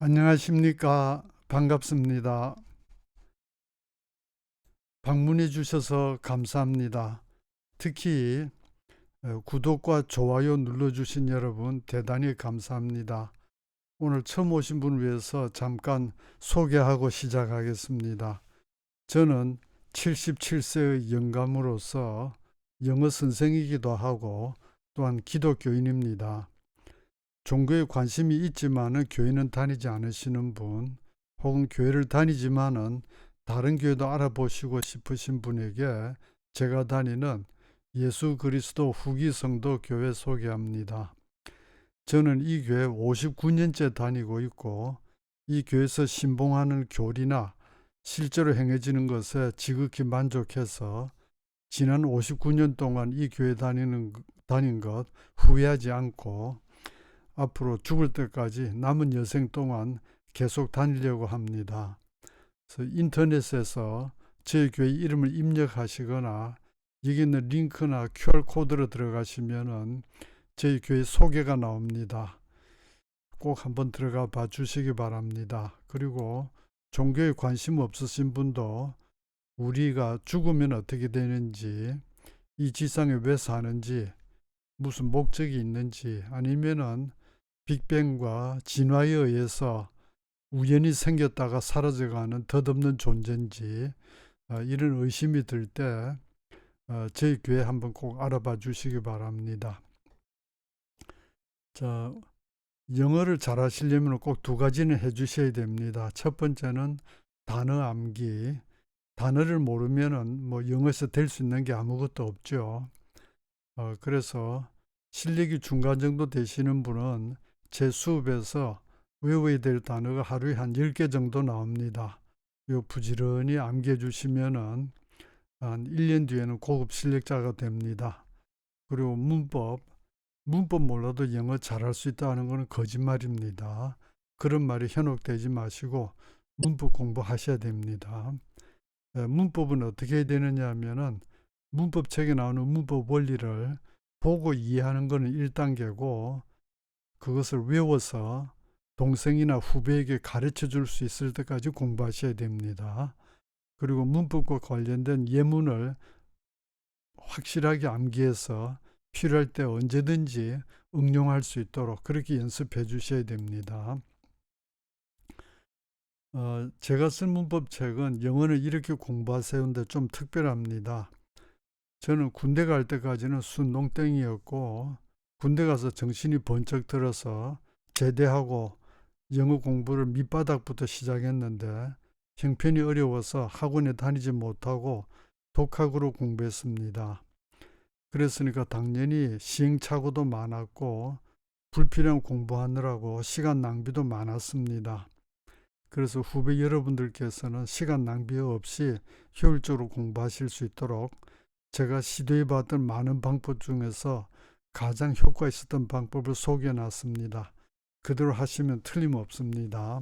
안녕하십니까. 반갑습니다. 방문해 주셔서 감사합니다. 특히 구독과 좋아요 눌러주신 여러분 대단히 감사합니다. 오늘 처음 오신 분을 위해서 잠깐 소개하고 시작하겠습니다. 저는 77세의 영감으로서 영어 선생이기도 하고 또한 기독교인입니다. 종교에 관심이 있지만은 교회는 다니지 않으시는 분, 혹은 교회를 다니지만은 다른 교회도 알아보시고 싶으신 분에게 제가 다니는 예수 그리스도 후기 성도 교회 소개합니다. 저는 이 교회 59년째 다니고 있고 이 교회에서 신봉하는 교리나 실제로 행해지는 것에 지극히 만족해서 지난 59년 동안 이 교회 다닌 것 후회하지 않고 앞으로 죽을 때까지 남은 여생 동안 계속 다니려고 합니다. 그래서 인터넷에서 저희 교회 이름을 입력하시거나 여기 있는 링크나 QR코드로 들어가시면은 저희 교회 소개가 나옵니다. 꼭 한번 들어가 봐 주시기 바랍니다. 그리고 종교에 관심 없으신 분도 우리가 죽으면 어떻게 되는지, 이 지상에 왜 사는지, 무슨 목적이 있는지, 아니면은 빅뱅과 진화에 의해서 우연히 생겼다가 사라져가는 덧없는 존재인지 이런 의심이 들 때 저희 교회 한번 꼭 알아봐 주시기 바랍니다. 자, 영어를 잘 하시려면 꼭 두 가지는 해 주셔야 됩니다. 첫 번째는 단어 암기. 단어를 모르면은 뭐 영어에서 될 수 있는 게 아무것도 없죠. 그래서 실력이 중간 정도 되시는 분은 제 수업에서 외워야 될 단어가 하루에 한 10개 정도 나옵니다. 요 부지런히 암기해 주시면은 한 1년 뒤에는 고급 실력자가 됩니다. 그리고 문법 몰라도 영어 잘할 수 있다는 것은 거짓말입니다. 그런 말이 현혹되지 마시고 문법 공부하셔야 됩니다. 문법은 어떻게 해야 되느냐 하면은 문법책에 나오는 문법 원리를 보고 이해하는 것은 1단계고 그것을 외워서 동생이나 후배에게 가르쳐 줄 수 있을 때까지 공부하셔야 됩니다. 그리고 문법과 관련된 예문을 확실하게 암기해서 필요할 때 언제든지 응용할 수 있도록 그렇게 연습해 주셔야 됩니다. 제가 쓴 문법책은 영어는 이렇게 공부하세요인데 좀 특별합니다. 저는 군대 갈 때까지는 순농땡이었고 군대 가서 정신이 번쩍 들어서 제대하고 영어 공부를 밑바닥부터 시작했는데 형편이 어려워서 학원에 다니지 못하고 독학으로 공부했습니다. 그랬으니까 당연히 시행착오도 많았고 불필요한 공부하느라고 시간 낭비도 많았습니다. 그래서 후배 여러분들께서는 시간 낭비 없이 효율적으로 공부하실 수 있도록 제가 시도해봤던 많은 방법 중에서 가장 효과 있었던 방법을 소개해 놨습니다. 그대로 하시면 틀림없습니다.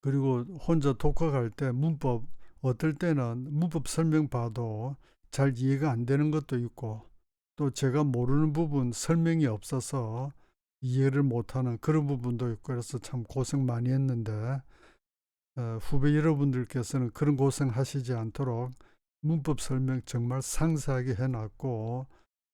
그리고 혼자 독학할 때 문법, 어떨 때는 문법 설명 봐도 잘 이해가 안 되는 것도 있고 또 제가 모르는 부분 설명이 없어서 이해를 못하는 그런 부분도 있고 그래서 참 고생 많이 했는데 후배 여러분들께서는 그런 고생 하시지 않도록 문법 설명 정말 상세하게 해놨고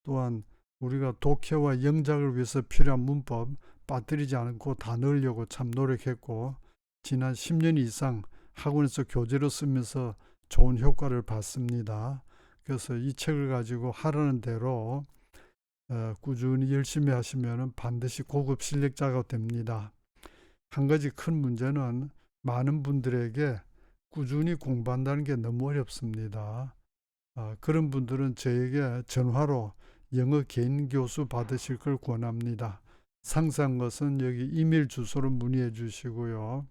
또한 우리가 독해와 영작을 위해서 필요한 문법 빠뜨리지 않고 다 넣으려고 참 노력했고 지난 10년 이상 학원에서 교재로 쓰면서 좋은 효과를 봤습니다. 그래서 이 책을 가지고 하라는 대로 꾸준히 열심히 하시면 반드시 고급 실력자가 됩니다. 한 가지 큰 문제는 많은 분들에게 꾸준히 공부한다는 게 너무 어렵습니다. 그런 분들은 저에게 전화로 영어 개인 교수 받으실 걸 권합니다. 상세한 것은 여기 이메일 주소로 문의해 주시고요.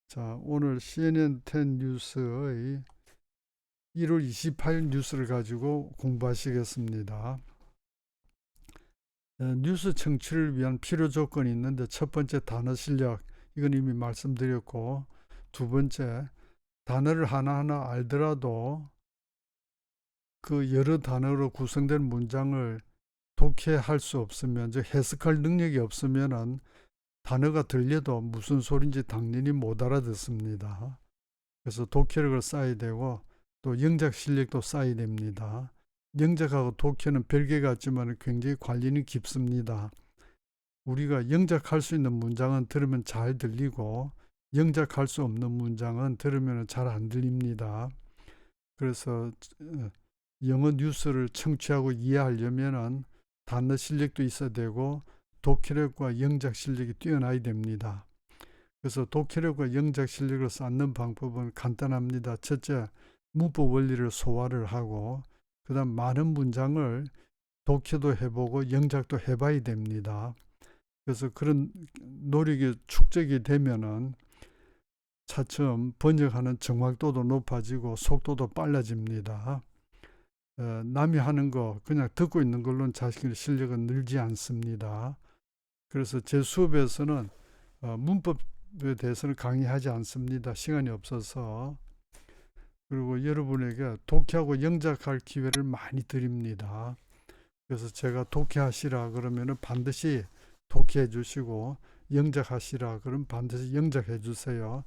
자, 오늘 CNN 10 뉴스의 1월 28일 뉴스를 가지고 공부하시겠습니다. 뉴스 청취를 위한 필요 조건이 있는데 첫 번째 단어 실력, 이건 이미 말씀드렸고 두 번째 단어를 하나하나 알더라도 그 여러 단어로 구성된 문장을 독해할 수 없으면 즉 해석할 능력이 없으면은 단어가 들려도 무슨 소린지 당연히 못 알아듣습니다. 그래서 독해력을 쌓아야 되고 또 영작 실력도 쌓아야 됩니다. 영작하고 독해는 별개 같지만 굉장히 관련이 깊습니다. 우리가 영작할 수 있는 문장은 들으면 잘 들리고 영작할 수 없는 문장은 들으면 잘 안 들립니다. 그래서 영어 뉴스를 청취하고 이해하려면 단어 실력도 있어야 되고 독해력과 영작 실력이 뛰어나야 됩니다. 그래서 독해력과 영작 실력을 쌓는 방법은 간단합니다. 첫째, 문법 원리를 소화를 하고 그 다음 많은 문장을 독해도 해보고 영작도 해봐야 됩니다. 그래서 그런 노력이 축적이 되면은 차츰 번역하는 정확도도 높아지고 속도도 빨라집니다. 남이 하는 거 그냥 듣고 있는 걸로는 자신의 실력은 늘지 않습니다. 그래서 제 수업에서는 문법에 대해서는 강의하지 않습니다. 시간이 없어서. 그리고 여러분에게 독해하고 영작할 기회를 많이 드립니다. 그래서 제가 독해하시라 그러면 반드시 독해해 주시고 영작하시라 그러면 반드시 영작해 주세요.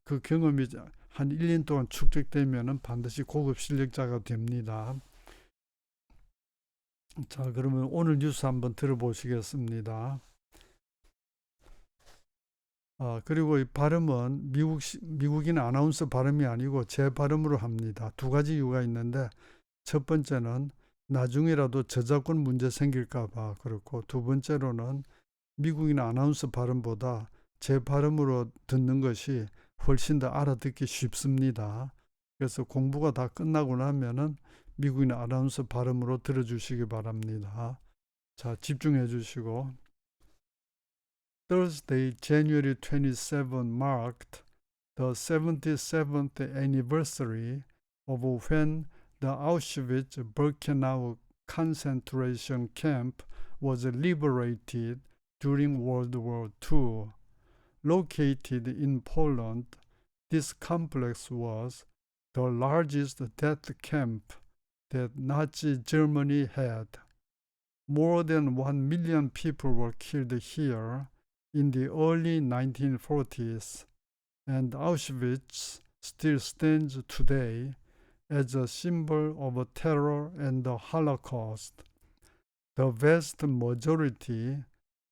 그 경험이 한 1년 동안 축적되면 반드시 고급 실력자가 됩니다. 자, 그러면 오늘 뉴스 한번 들어보시겠습니다. 그리고 이 발음은 미국인 아나운서 발음이 아니고 제 발음으로 합니다. 두 가지 이유가 있는데 첫 번째는 나중에라도 저작권 문제 생길까봐 그렇고 두 번째로는 미국인 아나운서 발음보다 제 발음으로 듣는 것이 훨씬 더 알아듣기 쉽습니다. 그래서 공부가 다 끝나고 나면은 미국인 아나운서 발음으로 들어주시기 바랍니다. 자, 집중해 주시고. Thursday, January 27 marked the 77th anniversary of when the Auschwitz-Birkenau concentration camp was liberated during World War II. Located in Poland, this complex was the largest death camp that Nazi Germany had. More than 1 million people were killed here in the early 1940s, and Auschwitz still stands today as a symbol of terror and the Holocaust. The vast majority,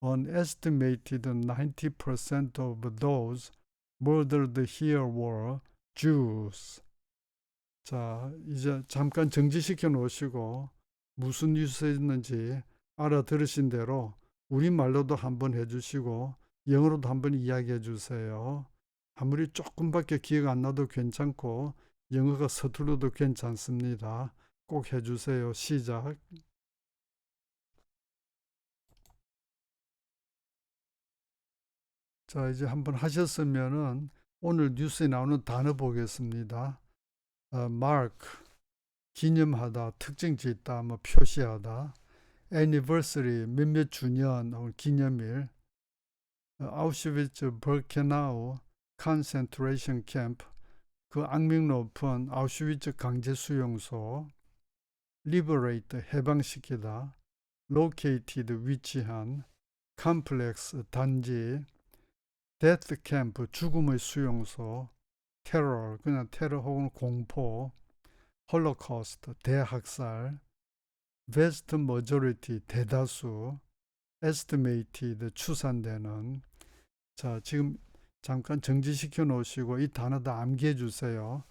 an estimated 90% of those murdered here were Jews. 자, 이제 잠깐 정지시켜 놓으시고 무슨 뉴스였는지 알아들으신 대로 우리말로도 한번 해주시고 영어로도 한번 이야기해 주세요. 아무리 조금밖에 기억 안 나도 괜찮고 영어가 서툴러도 괜찮습니다. 꼭 해주세요. 시작. 자, 이제 한번 하셨으면은 오늘 뉴스에 나오는 단어 보겠습니다. mark, 기념하다, 특징 짓다, 뭐 표시하다. anniversary, 몇몇 주년, 기념일. 아우슈비츠 버케나우 컨센트레이션 캠프, 그 악명 높은 아우슈비츠 강제 수용소. liberate, 해방시키다. located, 위치한. complex, 단지. death camp, 죽음의 수용소. terror, 그냥 테러 혹은 공포. 홀로코스트, 대학살. vast majority, 대다수. estimated, 추산되는. 자, 지금 잠깐 정지시켜 놓으시고 이 단어 다 암기해 주세요.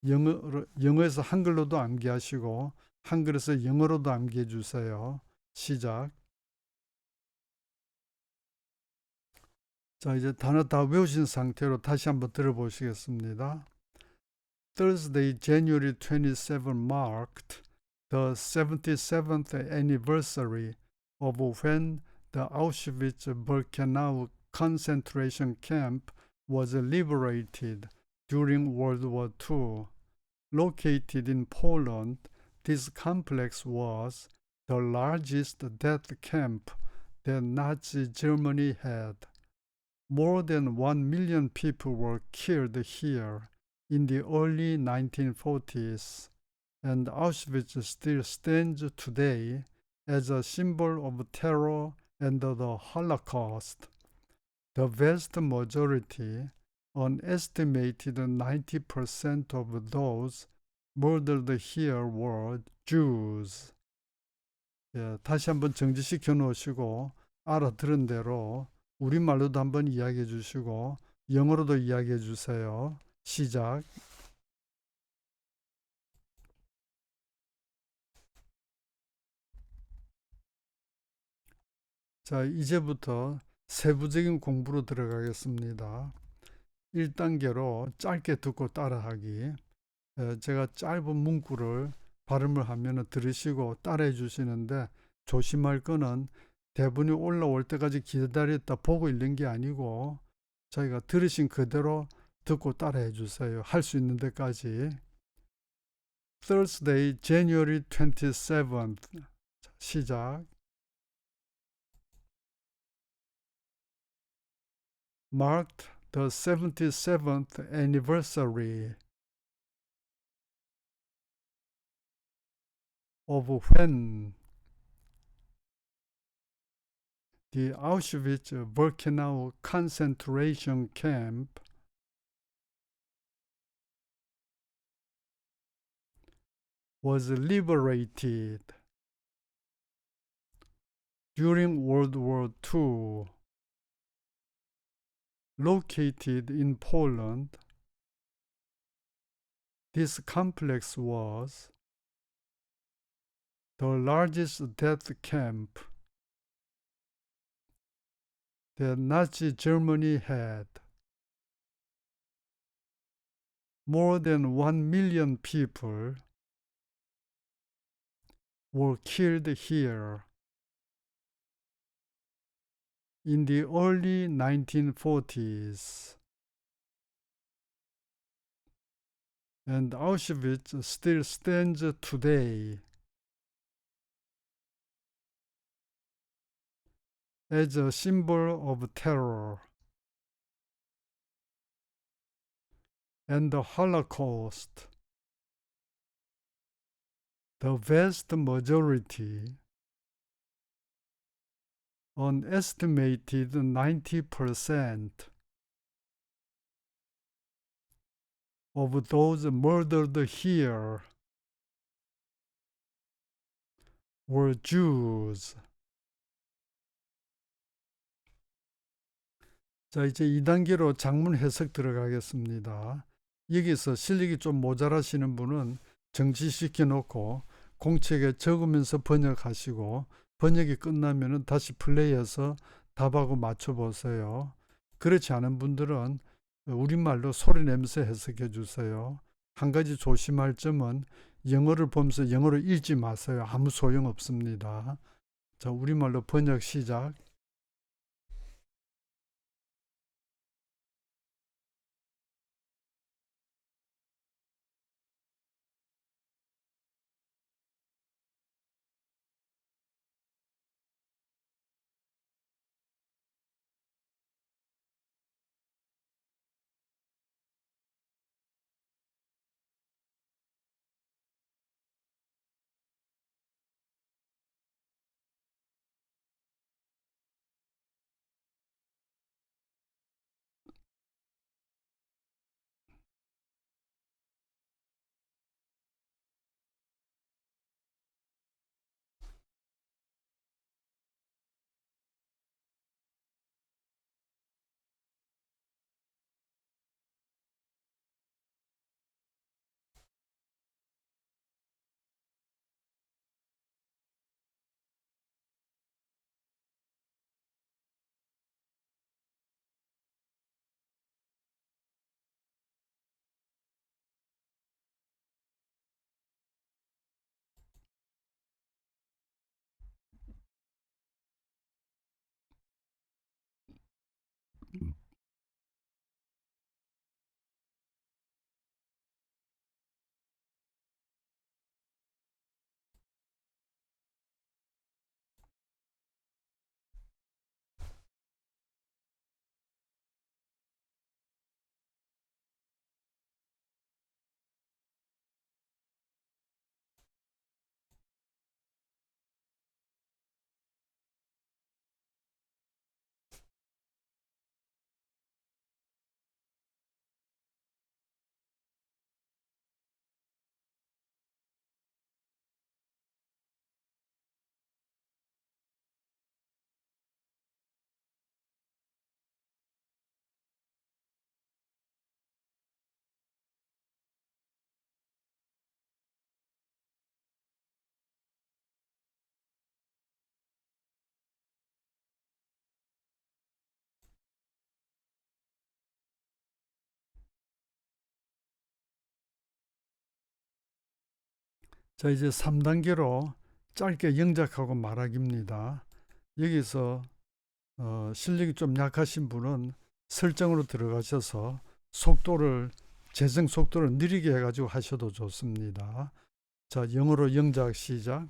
영어에서 한글로도 암기하시고 한글에서 영어로도 암기해 주세요. 시작. 자, 이제 단어 다 외우신 상태로 다시 한번 들어보시겠습니다. Thursday, January 27 marked the 77th anniversary of when the Auschwitz-Birkenau concentration camp was liberated during World War II. Located in Poland, this complex was the largest death camp that Nazi Germany had. More than 1 million people were killed here in the early 1940s, and Auschwitz still stands today as a symbol of terror and the Holocaust. The vast majority, an estimated 90% of those murdered here were Jews. 예, 다시 한번 정지시켜 놓으시고 알아들은 대로 우리말로도 한번 이야기해 주시고 영어로도 이야기해 주세요. 시작. 자, 이제부터 세부적인 공부로 들어가겠습니다. 1단계로 짧게 듣고 따라하기. 제가 짧은 문구를 발음을 하면 들으시고 따라해 주시는데 조심할 거는 대본이 올라올 때까지 기다렸다 보고 읽는 게 아니고 저희가 들으신 그대로 듣고 따라해 주세요. 할 수 있는 데까지. Thursday, January 27th. 시작. Marked the 77th anniversary of when the Auschwitz-Birkenau concentration camp was liberated during World War II. Located in Poland, this complex was the largest death camp that Nazi Germany had. More than 1 million people were killed here. In the early 1940s, and Auschwitz still stands today as a symbol of terror and the Holocaust. The vast majority, an estimated 90% of those murdered here were Jews. 자, 이제 2단계로 장문 해석 들어가겠습니다. 여기서 실력이 좀 모자라시는 분은 정지시켜 놓고 공책에 적으면서 번역하시고 번역이 끝나면 다시 플레이해서 답하고 맞춰보세요. 그렇지 않은 분들은 우리말로 소리 내면서 해석해 주세요. 한 가지 조심할 점은 영어를 보면서 영어를 읽지 마세요. 아무 소용 없습니다. 자, 우리말로 번역 시작. 자, 이제 3단계로 짧게 영작하고 말하기입니다. 여기서 실력이 좀 약하신 분은 설정으로 들어가셔서 재생 속도를 느리게 해가지고 하셔도 좋습니다. 자, 영어로 영작 시작.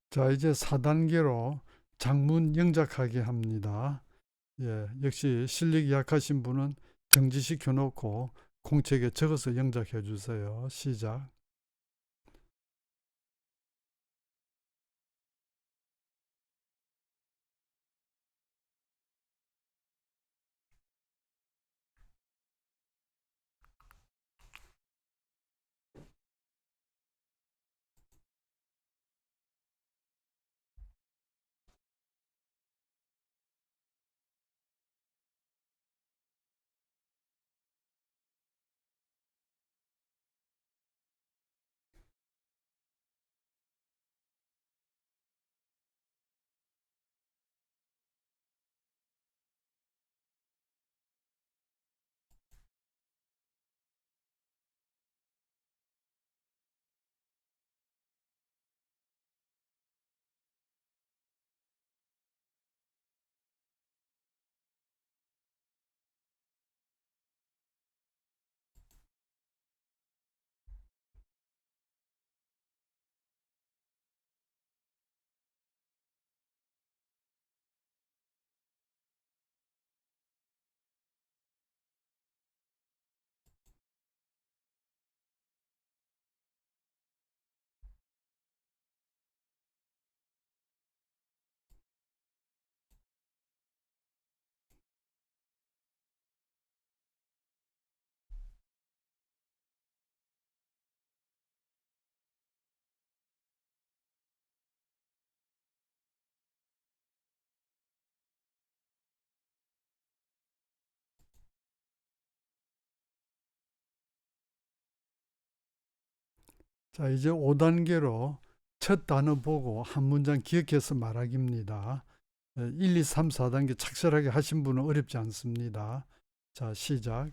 자, 이제 4단계로 장문 영작하게 합니다. 예, 역시 실력이 약하신 분은 정지시켜 놓고 공책에 적어서 영작해 주세요. 시작. 자, 이제 5단계로 첫 단어 보고 한 문장 기억해서 말하기입니다. 1, 2, 3, 4단계 착실하게 하신 분은 어렵지 않습니다. 자, 시작.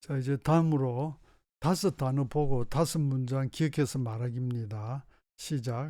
자, 이제 다음으로 다섯 단어 보고 다섯 문장 기억해서 말하기입니다. 시작.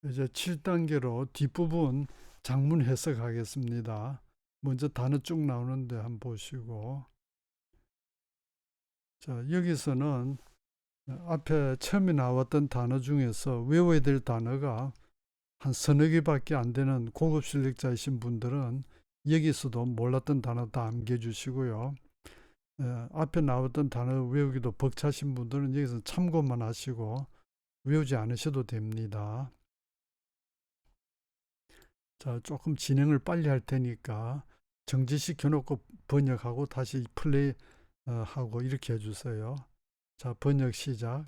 이제 7단계로 뒷부분 장문 해석하겠습니다. 먼저 단어 쭉 나오는데 한번 보시고, 자, 여기서는 앞에 처음에 나왔던 단어 중에서 외워야 될 단어가 한 서너 개밖에 안 되는 고급 실력자이신 분들은 여기서도 몰랐던 단어 다 암기해 주시고요. 앞에 나왔던 단어 외우기도 벅차신 분들은 여기서 참고만 하시고 외우지 않으셔도 됩니다. 자, 조금 진행을 빨리 할 테니까 정지시켜 놓고 번역하고 다시 플레이 하고 이렇게 해주세요. 자, 번역 시작.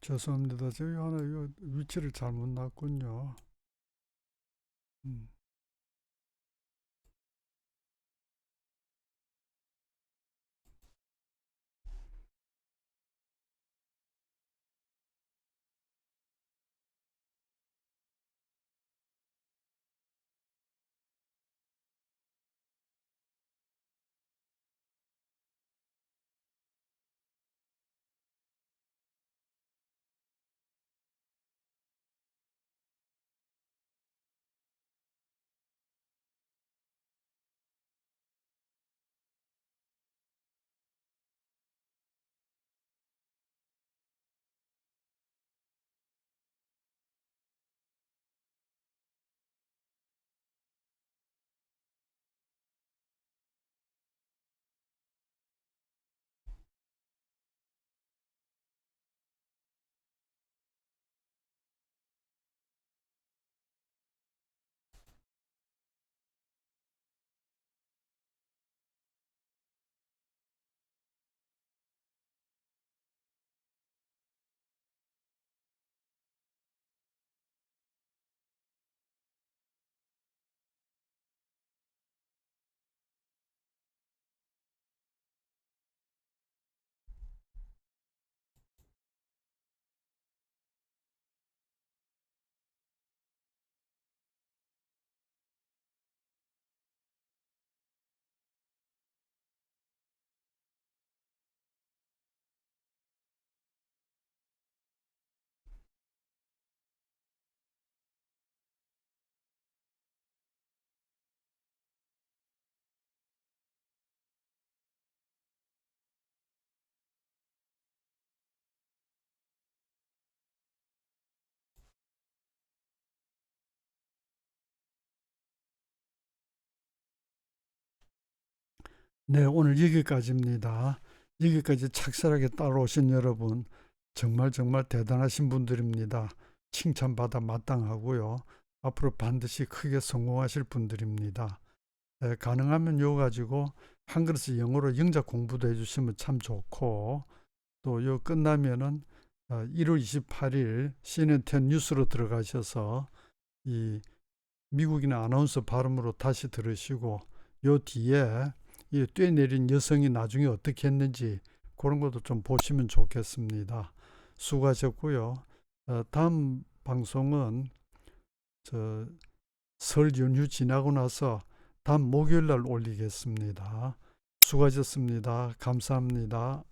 죄송합니다. 저기 하나 위치를 잘못 놨군요. 음. 네, 오늘 여기까지입니다. 여기까지 착실하게 따라오신 여러분, 정말 정말 대단하신 분들입니다. 칭찬받아 마땅하고요. 앞으로 반드시 크게 성공하실 분들입니다. 네, 가능하면 요 가지고 한 그릇 영어로 영작 공부도 해주시면 참 좋고, 또 요 끝나면은 1월 28일 CNN10 뉴스로 들어가셔서 이 미국인 아나운서 발음으로 다시 들으시고, 요 뒤에 이 뛰어내린 여성이 나중에 어떻게 했는지 그런 것도 좀 보시면 좋겠습니다. 수고하셨고요. 다음 방송은 저 설 연휴 지나고 나서 다음 목요일 날 올리겠습니다. 수고하셨습니다. 감사합니다.